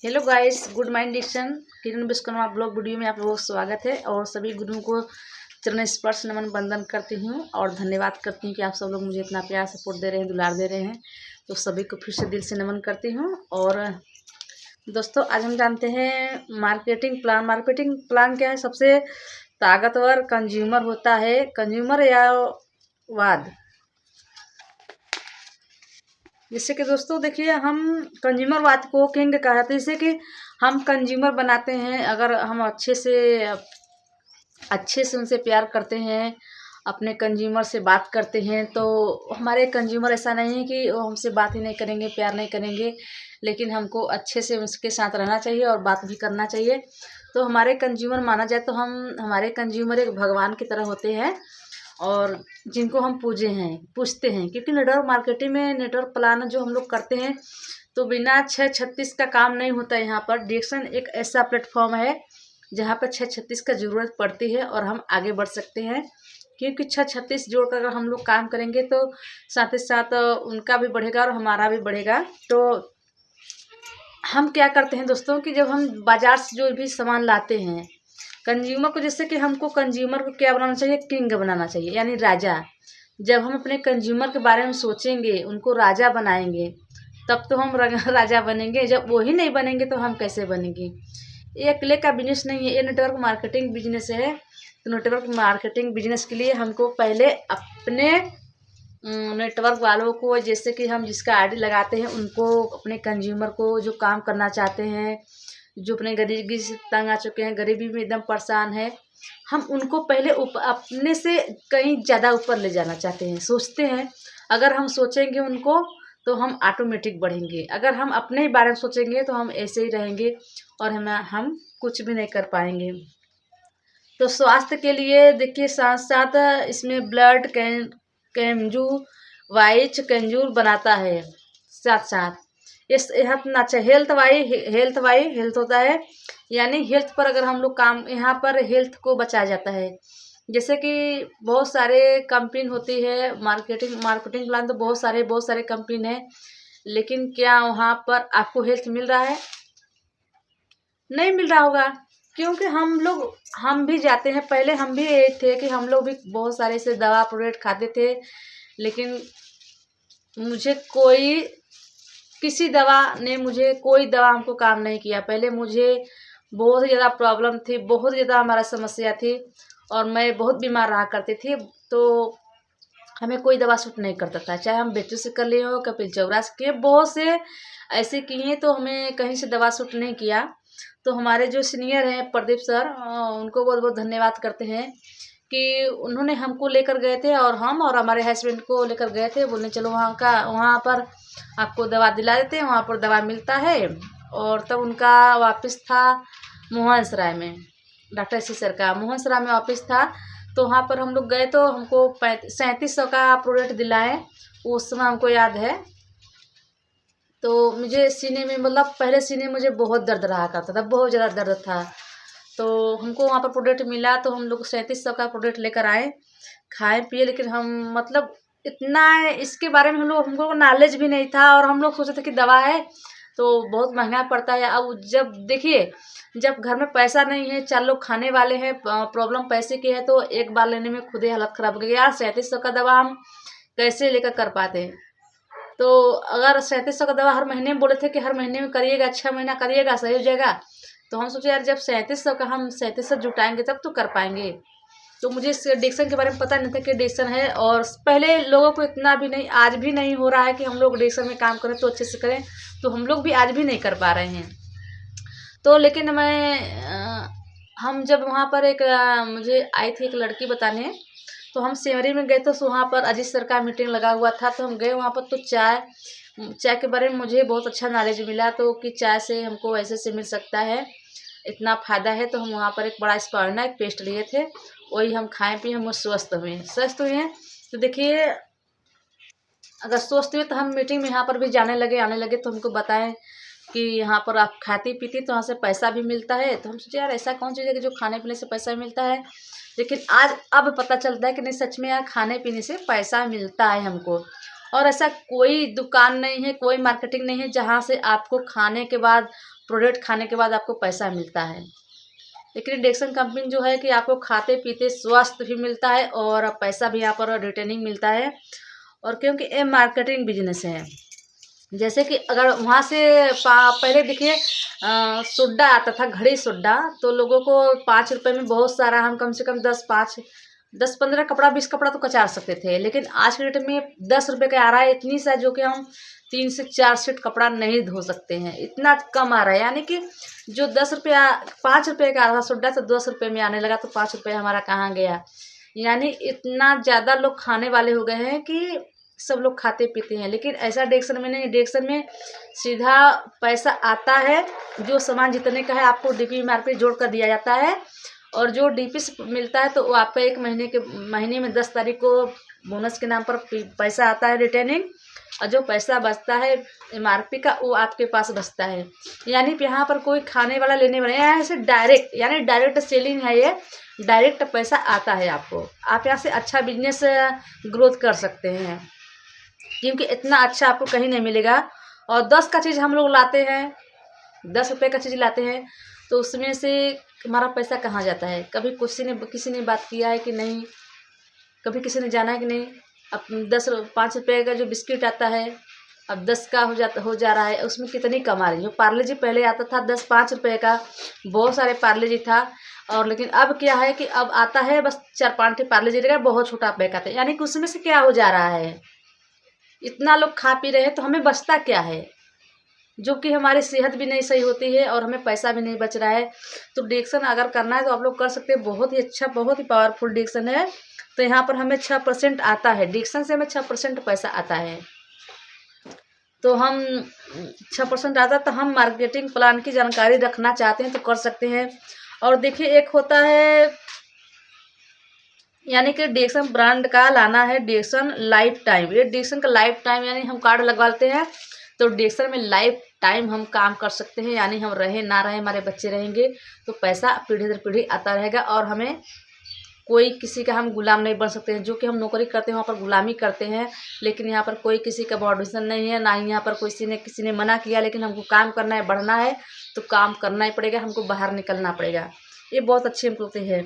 Hello guys, good mind diction Kiran Vishwakarma blog video में आप लोगों का स्वागत है। और सभी गुरुओं को चरण स्पर्श नमन वंदन करती हूँ और धन्यवाद करती हूँ कि आप सब लोग मुझे इतना प्यार सपोर्ट दे रहे हैं, दुलार दे रहे हैं। तो सभी को फिर से दिल से नमन करती हूँ। और दोस्तों, आज हम जानते हैं मार्केटिंग प्लान। मार्केटिंग प्लान क्या है? सबसे ताकतवर कंज्यूमर होता है, कंज्यूमर या वाद। जैसे कि दोस्तों देखिए, हम कंज्यूमरवाद को किंग कहा जाता है। जैसे कि हम कंज्यूमर बनाते हैं, अगर हम अच्छे से उनसे प्यार करते हैं, अपने कंज्यूमर से बात करते हैं, तो हमारे कंज्यूमर ऐसा नहीं है कि वो हमसे बात ही नहीं करेंगे, प्यार नहीं करेंगे, लेकिन हमको अच्छे से उसके साथ रहना चाहिए और बात भी करना चाहिए। तो हमारे कंज्यूमर माना जाए तो हमारे कंज्यूमर एक भगवान की तरह होते हैं और जिनको हम पूछते हैं, क्योंकि नेटवर्क मार्केटिंग में नेटवर्क प्लान जो हम लोग करते हैं तो बिना 636 का काम नहीं होता। यहाँ पर डिक्शन एक ऐसा प्लेटफॉर्म है जहाँ पर 636 का ज़रूरत पड़ती है और हम आगे बढ़ सकते हैं, क्योंकि 636 जोड़कर अगर हम लोग काम करेंगे तो साथ ही साथ उनका भी बढ़ेगा और हमारा भी बढ़ेगा। तो हम क्या करते हैं दोस्तों कि जब हम बाज़ार से जो भी सामान लाते हैं कंज्यूमर को, जैसे कि हमको कंज्यूमर को क्या बनाना चाहिए? किंग बनाना चाहिए, यानी राजा। जब हम अपने कंज्यूमर के बारे में सोचेंगे, उनको राजा बनाएंगे, तब तो हम राजा बनेंगे। जब वो ही नहीं बनेंगे तो हम कैसे बनेंगे? ये अकेले का बिजनेस नहीं है, ये नेटवर्क मार्केटिंग बिजनेस है। तो नेटवर्क मार्केटिंग बिजनेस के लिए हमको पहले अपने नेटवर्क वालों को, जैसे कि हम जिसका आईडी लगाते हैं उनको, अपने कंज्यूमर को जो काम करना चाहते हैं, जो अपने गरीबी से तंग आ चुके हैं, गरीबी में एकदम परेशान है, हम उनको पहले अपने से कहीं ज़्यादा ऊपर ले जाना चाहते हैं, सोचते हैं। अगर हम सोचेंगे उनको तो हम ऑटोमेटिक बढ़ेंगे, अगर हम अपने ही बारे में सोचेंगे तो हम ऐसे ही रहेंगे और हम कुछ भी नहीं कर पाएंगे। तो स्वास्थ्य के लिए देखिए, साथ साथ इसमें ब्लड कैंजू वाइच कैंजूर बनाता है। साथ साथ इस हेल्थ वाई हेल्थ होता है, यानी हेल्थ पर अगर हम लोग काम, यहाँ पर हेल्थ को बचाया जाता है। जैसे कि बहुत सारे कंपनी होती है, मार्केटिंग प्लान तो बहुत सारे कंपनी है, लेकिन क्या वहाँ पर आपको हेल्थ मिल रहा है? नहीं मिल रहा होगा, क्योंकि हम भी जाते हैं। पहले हम भी ये थे कि हम लोग भी बहुत सारे से दवा प्रोडक्ट खाते थे, लेकिन मुझे कोई दवा हमको काम नहीं किया। पहले मुझे बहुत ही ज़्यादा प्रॉब्लम थी, बहुत ही ज़्यादा हमारा समस्या थी और मैं बहुत बीमार रहा करती थी। तो हमें कोई दवा सूट नहीं करता था, चाहे हम बेटू से कर लिए हो, कपिल चौरा से किए, बहुत से ऐसे किए, तो हमें कहीं से दवा सूट नहीं किया। तो हमारे जो सीनियर हैं प्रदीप सर, उनको बहुत बहुत धन्यवाद करते हैं कि उन्होंने हमको लेकर गए थे और हम और हमारे हस्बैंड को लेकर गए थे, बोलने चलो वहाँ पर आपको दवा दिला देते हैं, वहाँ पर दवा मिलता है। और तब उनका वापस था मोहन सराय में, डॉक्टर सी सर का मोहन सराय में ऑफिस था। तो वहाँ पर हम लोग गए तो हमको 3700 का प्रोडक्ट दिलाए, उस समय हमको याद है। तो मुझे सीने में, मतलब पहले सीने में मुझे बहुत दर्द रहा करता था, बहुत ज़्यादा दर्द था। तो हमको वहाँ पर प्रोडक्ट मिला तो हम लोग 3700 का प्रोडक्ट लेकर आए, खाए पिए, लेकिन हम मतलब इतना इसके बारे में हमको नॉलेज भी नहीं था। और हम लोग सोचे थे कि दवा है तो बहुत महंगा पड़ता है। अब जब देखिए, जब घर में पैसा नहीं है, 4 लोग खाने वाले हैं, प्रॉब्लम पैसे की है, तो एक बार लेने में खुद ही हालत ख़राब हो गई। यार 3700 का दवा हम कैसे लेकर कर पाते हैं? तो अगर 3700 का दवा हर महीने में बोले थे कि हर महीने में करिएगा, 6 महीना करिएगा, सही हो जाएगा। तो हम सोचे यार जब 3700 का हम 3700 जुटाएंगे तब तो कर पाएंगे। तो मुझे इस डिक्शन के बारे में पता नहीं था कि डिक्शन है, और पहले लोगों को इतना भी नहीं, आज भी नहीं हो रहा है कि हम लोग डिक्शन में काम करें तो अच्छे से करें। तो हम लोग भी आज भी नहीं कर पा रहे हैं। तो लेकिन हम जब वहाँ पर मुझे आई थी एक लड़की बताने, तो हम सेवरी में गए, तो वहाँ पर अजीत सर का मीटिंग लगा हुआ था। तो हम गए वहाँ पर, तो चाय के बारे में मुझे बहुत अच्छा नॉलेज मिला, तो कि चाय से हमको ऐसे से मिल सकता है, इतना फ़ायदा है। तो हम वहाँ पर एक बड़ा स्पायरना एक पेस्ट लिए थे, वही हम खाएं पिए, हम स्वस्थ हुए हैं। तो देखिए, अगर स्वस्थ हुए तो हम मीटिंग में यहाँ पर भी आने लगे, तो हमको बताएं कि यहाँ पर आप खाती पीती तो वहाँ से पैसा भी मिलता है। तो हम सोचे यार ऐसा कौन चीज़ है कि जो खाने पीने से पैसा मिलता है, लेकिन अब पता चलता है कि नहीं, सच में यार खाने पीने से पैसा मिलता है हमको। और ऐसा कोई दुकान नहीं है, कोई मार्केटिंग नहीं है जहाँ से आपको खाने के बाद, प्रोडक्ट खाने के बाद आपको पैसा मिलता है। लेकिन इंडक्शन कंपनी जो है कि आपको खाते पीते स्वस्थ भी मिलता है और पैसा भी यहाँ पर रिटर्निंग मिलता है। और क्योंकि ये मार्केटिंग बिजनेस है, जैसे कि अगर वहाँ से पहले देखिए सोड्डा आता था, घड़ी सोड्डा, तो लोगों को 5 रुपए में बहुत सारा, हम कम से कम 10-15 कपड़ा, 20 कपड़ा तो कचार सकते थे। लेकिन आज के डेट में 10 रुपए का आ रहा है इतनी सा, जो कि हम 3 से 4 सेट कपड़ा नहीं धो सकते हैं, इतना कम आ रहा है। यानी कि जो 10 रुपया 5 रुपए का आ रहा था सोड्डा, तो 10 रुपए में आने लगा, तो 5 रुपए हमारा कहाँ गया। यानी इतना ज़्यादा लोग खाने वाले हो गए हैं कि सब लोग खाते पीते हैं। लेकिन ऐसा डेक्सन में नहीं, डेक्सन में सीधा पैसा आता है, जो सामान जितने का है आपको डीपी मार्केट जोड़ कर दिया जाता है, और जो डीपी से मिलता है तो वो आपका एक महीने में 10 तारीख को बोनस के नाम पर पैसा आता है रिटर्निंग, और जो पैसा बचता है एमआरपी का वो आपके पास बचता है। यानी कि यहाँ पर कोई खाने वाला लेने वाला, यहाँ से डायरेक्ट, यानी डायरेक्ट सेलिंग है ये, डायरेक्ट पैसा आता है आपको। आप यहाँ से अच्छा बिजनेस ग्रोथ कर सकते हैं, क्योंकि इतना अच्छा आपको कहीं नहीं मिलेगा। और 10 का चीज़ हम लोग लाते हैं, 10 रुपए का चीज़ लाते हैं, तो उसमें से हमारा पैसा कहाँ जाता है? कभी किसी ने बात किया है कि नहीं? कभी किसी ने जाना है कि नहीं? अब 5 रुपए का जो बिस्किट आता है, अब 10 का हो जा रहा है, उसमें कितनी कमा रही है। जो पार्ले जी पहले आता था 5 रुपए का, बहुत सारे पार्ले जी था। और लेकिन अब क्या है कि अब आता है बस 4-5 पार्ले जी रहेगा, बहुत छोटा पैक आता है। यानी कि उसमें से क्या हो जा रहा है, इतना लोग खा पी रहे हैं, तो हमें बचता क्या है? जो कि हमारी सेहत भी नहीं सही होती है और हमें पैसा भी नहीं बच रहा है। तो डिक्शन अगर करना है तो आप लोग कर सकते हैं, बहुत ही अच्छा, बहुत ही पावरफुल डिक्शन है। तो यहाँ पर हमें 6% आता है, डिक्शन से हमें 6% पैसा आता है। तो हम 6% आता है, तो हम मार्केटिंग प्लान की जानकारी रखना चाहते हैं तो कर सकते हैं। और देखिए एक होता है, यानी कि डिक्शन ब्रांड का लाना है, डिक्शन लाइफ टाइम। ये डिक्शन का लाइफ टाइम, यानी हम कार्ड लगवाते हैं तो डिक्शन में लाइफ टाइम हम काम कर सकते हैं। यानी हम रहे ना रहे, हमारे बच्चे रहेंगे तो पैसा पीढ़ी दर पीढ़ी आता रहेगा, और हमें कोई किसी का हम गुलाम नहीं बन सकते हैं। जो कि हम नौकरी करते हैं वहाँ पर गुलामी करते हैं, लेकिन यहाँ पर कोई किसी का बाउंडेशन नहीं है, ना ही यहाँ पर किसी ने मना किया। लेकिन हमको काम करना है, बढ़ना है तो काम करना ही पड़ेगा, हमको बाहर निकलना पड़ेगा। ये बहुत अच्छी एम्प्लॉय है।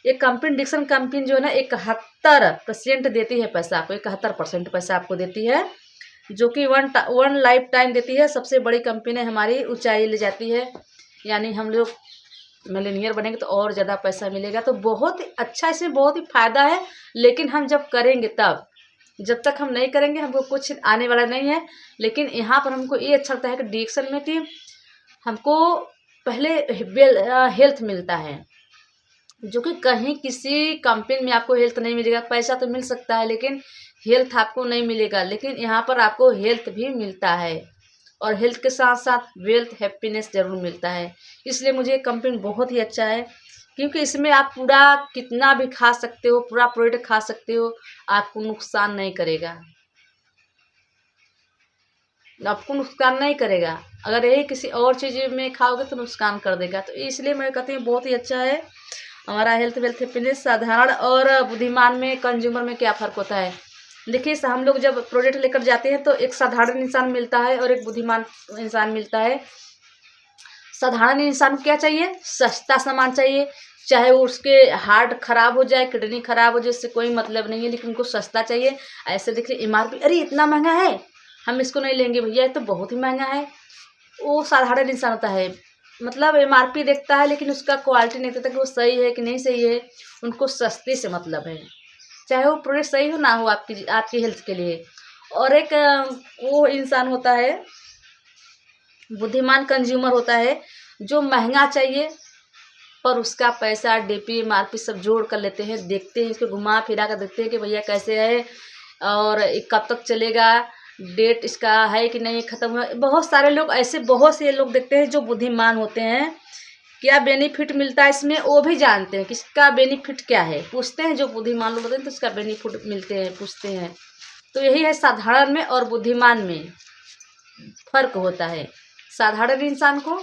ये कंपनी, डिक्शन कंपनी जो है ना, 71% देती है पैसा आपको, 71% पैसा आपको देती है, जो कि वन लाइफ टाइम देती है। सबसे बड़ी कंपनी हमारी ऊंचाई ले जाती है। यानी हम लोग मिलीनियर बनेंगे तो और ज़्यादा पैसा मिलेगा। तो बहुत ही अच्छा, इसमें बहुत ही फ़ायदा है। लेकिन हम जब करेंगे तब, जब तक हम नहीं करेंगे हमको कुछ आने वाला नहीं है। लेकिन यहाँ पर हमको ये अच्छा लगता है कि डिक्शन में कि हमको पहले हेल्थ मिलता है, जो कि कहीं किसी कंपनी में आपको हेल्थ नहीं मिलेगा। पैसा तो मिल सकता है लेकिन हेल्थ आपको नहीं मिलेगा। लेकिन यहाँ पर आपको हेल्थ भी मिलता है, और हेल्थ के साथ साथ वेल्थ, हैप्पीनेस ज़रूर मिलता है। इसलिए मुझे कंपनी बहुत ही अच्छा है, क्योंकि इसमें आप पूरा कितना भी खा सकते हो, पूरा प्रोडक्ट खा सकते हो, आपको नुकसान नहीं करेगा, आपको नुकसान नहीं करेगा। अगर यही किसी और चीज़ में खाओगे तो नुकसान कर देगा। तो इसलिए मैं कहती हूँ बहुत ही अच्छा है हमारा हेल्थ वेल्थ हैप्पीनेस। साधारण और बुद्धिमान में, कंज्यूमर में क्या फ़र्क होता है? देखिए हम लोग जब प्रोडक्ट लेकर जाते हैं तो एक साधारण इंसान मिलता है और एक बुद्धिमान इंसान मिलता है। साधारण इंसान को क्या चाहिए? सस्ता सामान चाहिए, चाहे वो उसके हार्ट खराब हो जाए, किडनी खराब हो जाए, उससे कोई मतलब नहीं है, लेकिन उनको सस्ता चाहिए। ऐसे देखिए एमआरपी, अरे इतना महंगा है, हम इसको नहीं लेंगे भैया, ये तो बहुत ही महंगा है। वो साधारण इंसान होता है, मतलब एमआरपी देखता है लेकिन उसका क्वालिटी नहीं देखता कि वो सही है कि नहीं सही है। उनको सस्ते से मतलब है, चाहे वो प्रोडक्ट सही हो ना हो आपकी हेल्थ के लिए। और एक वो इंसान होता है, बुद्धिमान कंज्यूमर होता है, जो महंगा चाहिए पर उसका पैसा डीपी एमआरपी सब जोड़ कर लेते हैं, देखते हैं इसको घुमा फिरा कर देखते हैं कि भैया कैसे है और कब तक चलेगा, डेट इसका है कि नहीं, ख़त्म हुआ। बहुत सारे लोग ऐसे, बहुत से लोग देखते हैं जो बुद्धिमान होते हैं, क्या बेनिफिट मिलता है इसमें वो भी जानते हैं, किसका बेनिफिट क्या है, पूछते हैं। जो बुद्धिमान लोग होते हैं तो उसका बेनिफिट मिलते हैं, पूछते हैं। तो यही है साधारण में और बुद्धिमान में फ़र्क होता है। साधारण इंसान को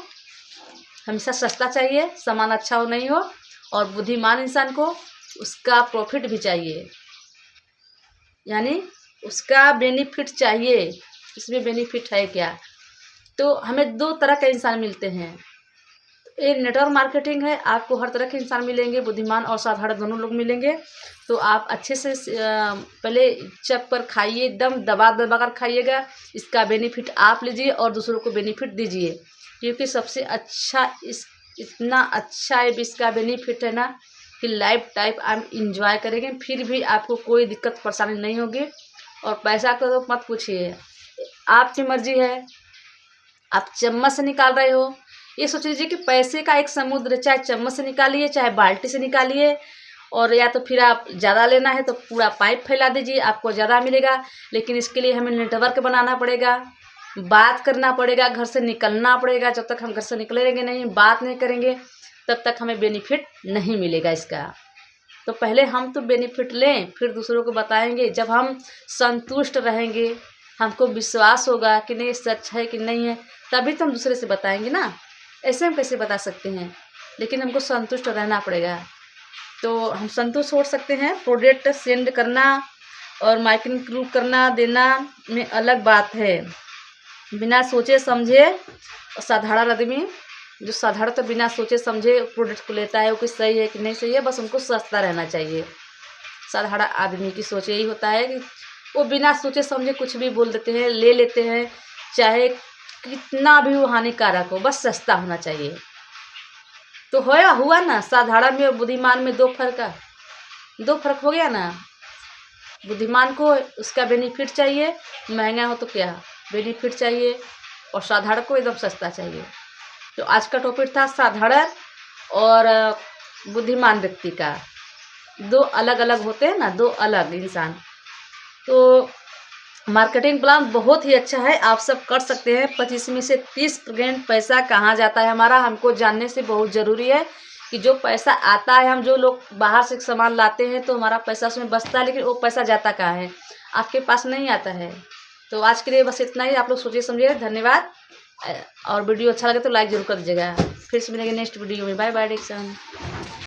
हमेशा सस्ता चाहिए, सामान अच्छा हो नहीं हो, और बुद्धिमान इंसान को उसका प्रॉफिट भी चाहिए। यानी उसका बेनिफिट चाहिए, इसमें बेनिफिट है क्या। तो हमें 2 तरह के इंसान मिलते हैं। एक नेटवर्क मार्केटिंग है, आपको हर तरह के इंसान मिलेंगे, बुद्धिमान और साधारण दोनों लोग मिलेंगे। तो आप अच्छे से पहले चक पर खाइए, एकदम दबा दबा कर खाइएगा। इसका बेनिफिट आप लीजिए और दूसरों को बेनिफिट दीजिए, क्योंकि सबसे अच्छा इतना अच्छा है इसका बेनिफिट है ना कि लाइफ टाइम आप इंजॉय करेंगे, फिर भी आपको कोई दिक्कत परेशानी नहीं होगी। और पैसा का तो मत पूछिए, आपकी मर्जी है, आप चम्मच से निकाल रहे हो, ये सोच लीजिए कि पैसे का एक समुद्र, चाहे चम्मच से निकालिए चाहे बाल्टी से निकालिए। और या तो फिर आप ज़्यादा लेना है तो पूरा पाइप फैला दीजिए, आपको ज़्यादा मिलेगा। लेकिन इसके लिए हमें नेटवर्क बनाना पड़ेगा, बात करना पड़ेगा, घर से निकलना पड़ेगा। जब तक हम घर से निकलेंगे नहीं, बात नहीं करेंगे, तब तक हमें बेनिफिट नहीं मिलेगा इसका। तो पहले हम तो बेनिफिट लें, फिर दूसरों को बताएंगे। जब हम संतुष्ट रहेंगे, हमको विश्वास होगा कि नहीं सच है कि नहीं है, तभी तो हम दूसरे से बताएंगे ना। ऐसे हम कैसे बता सकते हैं, लेकिन हमको संतुष्ट रहना पड़ेगा। तो हम संतुष्ट हो सकते हैं। प्रोडक्ट सेंड करना और मार्केटिंग ग्रुप करना देना में अलग बात है। बिना सोचे समझे साधारण आदमी, जो साधारण तो बिना सोचे समझे प्रोडक्ट को लेता है, वो कि सही है कि नहीं सही है, बस उनको सस्ता रहना चाहिए। साधारण आदमी की सोच यही होता है कि वो बिना सोचे समझे कुछ भी बोल देते हैं, ले लेते हैं, चाहे कितना भी वो हानिकारक हो, बस सस्ता होना चाहिए। तो हुआ ना, साधारण में और बुद्धिमान में 2 फर्क है, 2 फर्क हो गया ना। बुद्धिमान को उसका बेनिफिट चाहिए, महंगा हो तो क्या, बेनिफिट चाहिए। और साधारण को एकदम सस्ता चाहिए। तो आज का टॉपिक था साधारण और बुद्धिमान व्यक्ति का। 2 अलग अलग होते हैं ना, 2 अलग इंसान। तो मार्केटिंग प्लान बहुत ही अच्छा है, आप सब कर सकते हैं। 25 में से 30% पैसा कहाँ जाता है हमारा, हमको जानने से बहुत ज़रूरी है कि जो पैसा आता है, हम जो लोग बाहर से सामान लाते हैं तो हमारा पैसा उसमें बचता है, लेकिन वो पैसा जाता कहाँ है, आपके पास नहीं आता है। तो आज के लिए बस इतना ही, आप लोग सोचिए समझिए। धन्यवाद। और वीडियो अच्छा लगे तो लाइक ज़रूर कर दीजिएगा। फिर से मिलेंगे नेक्स्ट वीडियो में। Bye bye Dixon.